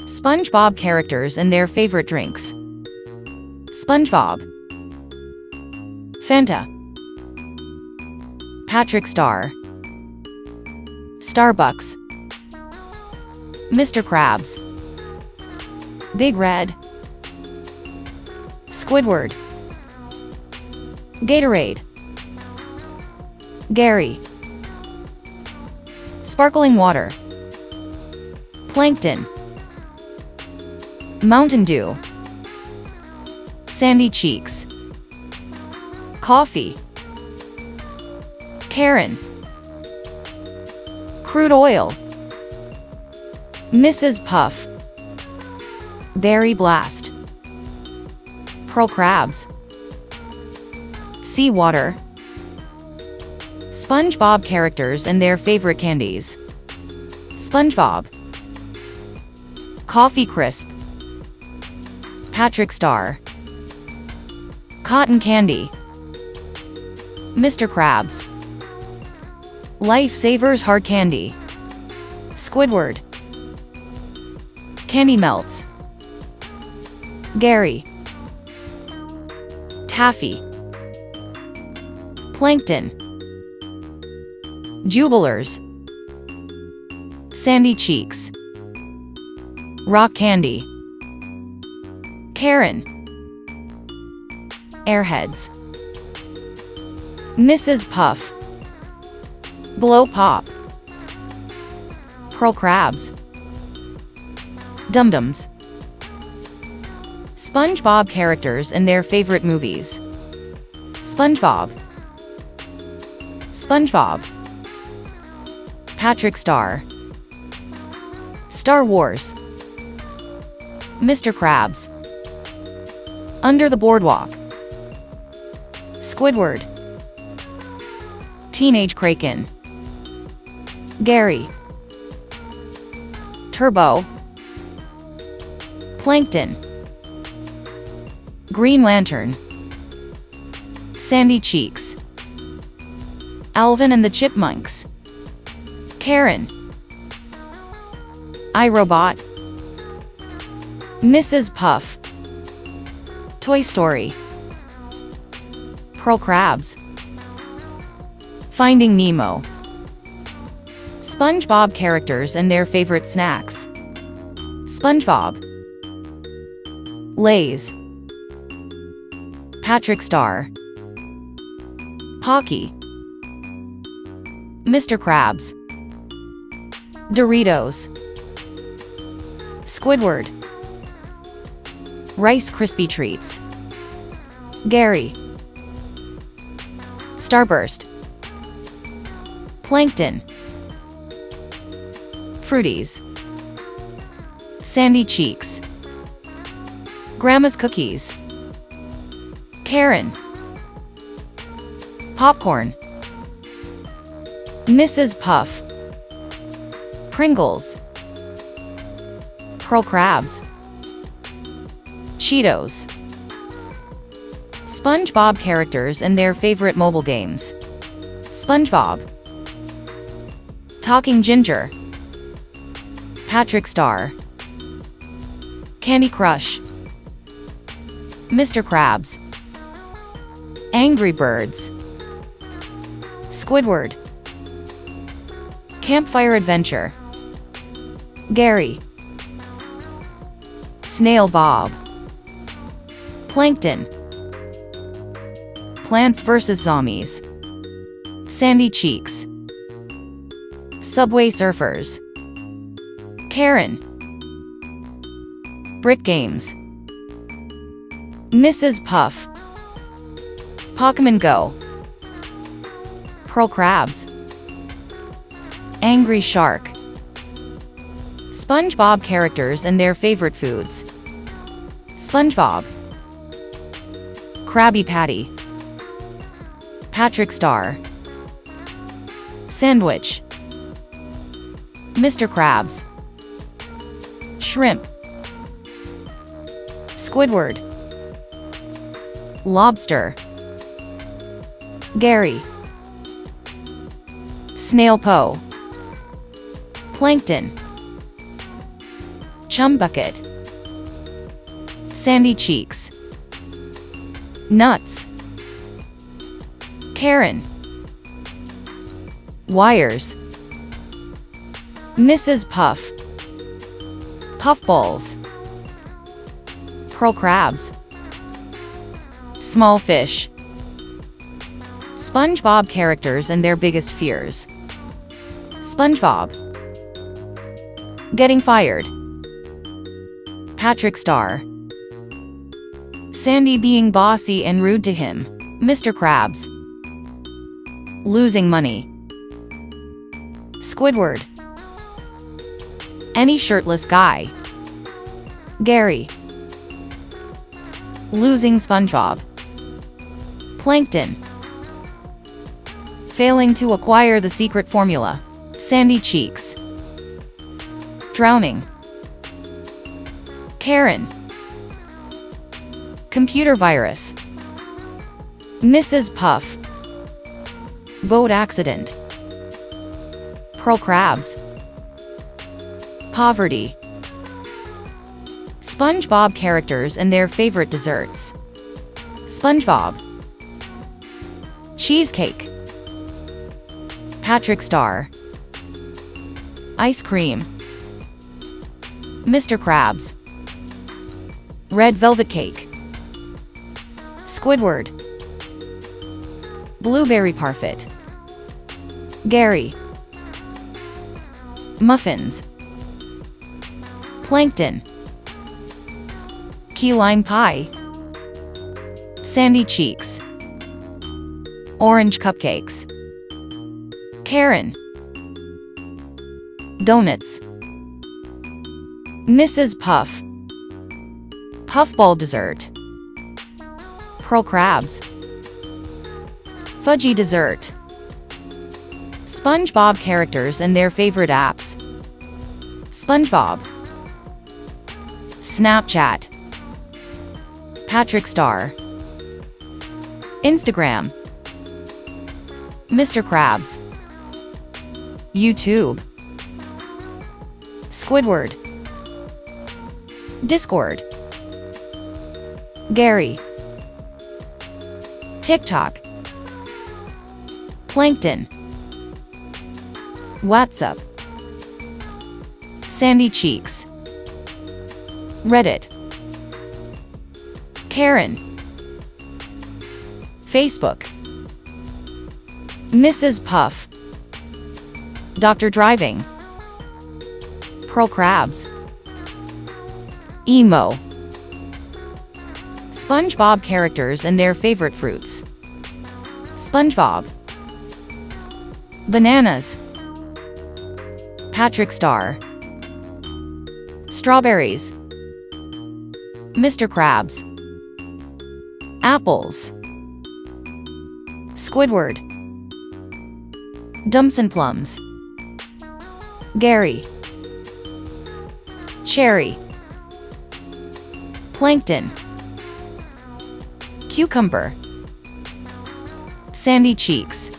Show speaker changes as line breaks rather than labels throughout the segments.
SpongeBob characters and their favorite drinks. SpongeBob. Fanta. Patrick Star. Starbucks. Mr. Krabs. Big Red. Squidward. Gatorade. Gary. Sparkling water. Plankton. Mountain Dew. Sandy Cheeks. Coffee. Karen. Crude oil. Mrs. Puff. Berry Blast. Pearl Crabs. Seawater. SpongeBob characters and their favorite candies. SpongeBob. Coffee Crisp. Patrick Star. Cotton Candy. Mr. Krabs. Lifesavers Hard Candy. Squidward. Candy Melts. Gary. Taffy. Plankton. Jubilers. Sandy Cheeks. Rock Candy. Karen. Airheads. Mrs. Puff. Blow Pop. Pearl Crabs. Dum-Dums. SpongeBob characters and their favorite movies. SpongeBob. SpongeBob. Patrick Star. Star Wars. Mr. Krabs. Under the Boardwalk. Squidward. Teenage Kraken. Gary. Turbo. Plankton. Green Lantern. Sandy Cheeks. Alvin and the Chipmunks. Karen. iRobot. Mrs. Puff. Toy Story. Pearl Crabs. Finding Nemo. SpongeBob characters and their favorite snacks. SpongeBob. Lay's. Patrick Star. Pocky. Mr. Krabs. Doritos. Squidward. Rice Krispie Treats. Gary. Starburst. Plankton. Fruities. Sandy Cheeks. Grandma's Cookies. Karen. Popcorn. Mrs. Puff. Pringles. Pearl Crabs. Cheetos. SpongeBob characters and their favorite mobile games. SpongeBob. Talking Ginger. Patrick Star. Candy Crush. Mr. Krabs. Angry Birds. Squidward. Campfire Adventure. Gary. Snail Bob. Plankton. Plants vs. Zombies. Sandy Cheeks. Subway Surfers. Karen. Brick Games. Mrs. Puff. Pokemon Go. Pearl Crabs. Angry Shark. SpongeBob characters and their favorite foods. SpongeBob. Krabby Patty. Patrick Star. Sandwich. Mr. Krabs. Shrimp. Squidward. Lobster. Gary. Snail Po. Plankton. Chum bucket. Sandy cheeks. Nuts. Karen. Wires. Mrs. Puff. Puffballs. Pearl crabs. Small fish. SpongeBob characters and their biggest fears. SpongeBob. Getting fired. Patrick Star. Sandy being bossy and rude to him. Mr. Krabs. Losing money. Squidward. Any shirtless guy. Gary. Losing SpongeBob. Plankton. Failing to acquire the secret formula. Sandy cheeks. Drowning. Karen. Computer virus. Mrs. Puff. Boat accident. Pearl crabs. Poverty. SpongeBob characters and their favorite desserts. SpongeBob. Cheesecake. Patrick Star. Ice cream. Mr. Krabs. Red velvet cake. Squidward. Blueberry parfait. Gary. Muffins. Plankton. Key lime pie. Sandy cheeks. Orange cupcakes. Karen. Donuts. Mrs. Puff. Puffball dessert. Pearl crabs. Fudgy dessert. SpongeBob characters and their favorite apps. SpongeBob. Snapchat. Patrick Star. Instagram. Mr. Krabs. YouTube. Squidward. Discord. Gary. TikTok. Plankton. WhatsApp. Sandy cheeks. Reddit. Karen. Facebook. Mrs. Puff. Dr. Driving. Pearl crabs. Emo. SpongeBob characters and their favorite fruits. SpongeBob. Bananas. Patrick Star. Strawberries. Mr. Krabs. Apples. Squidward. Dumps plums. Gary. Cherry. Plankton. Cucumber. Sandy cheeks.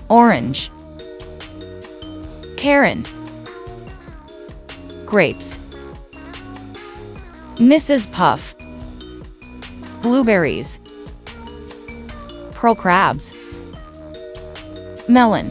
Orange. Karen. Grapes. Mrs. Puff. Blueberries. Pearl crabs. Melon.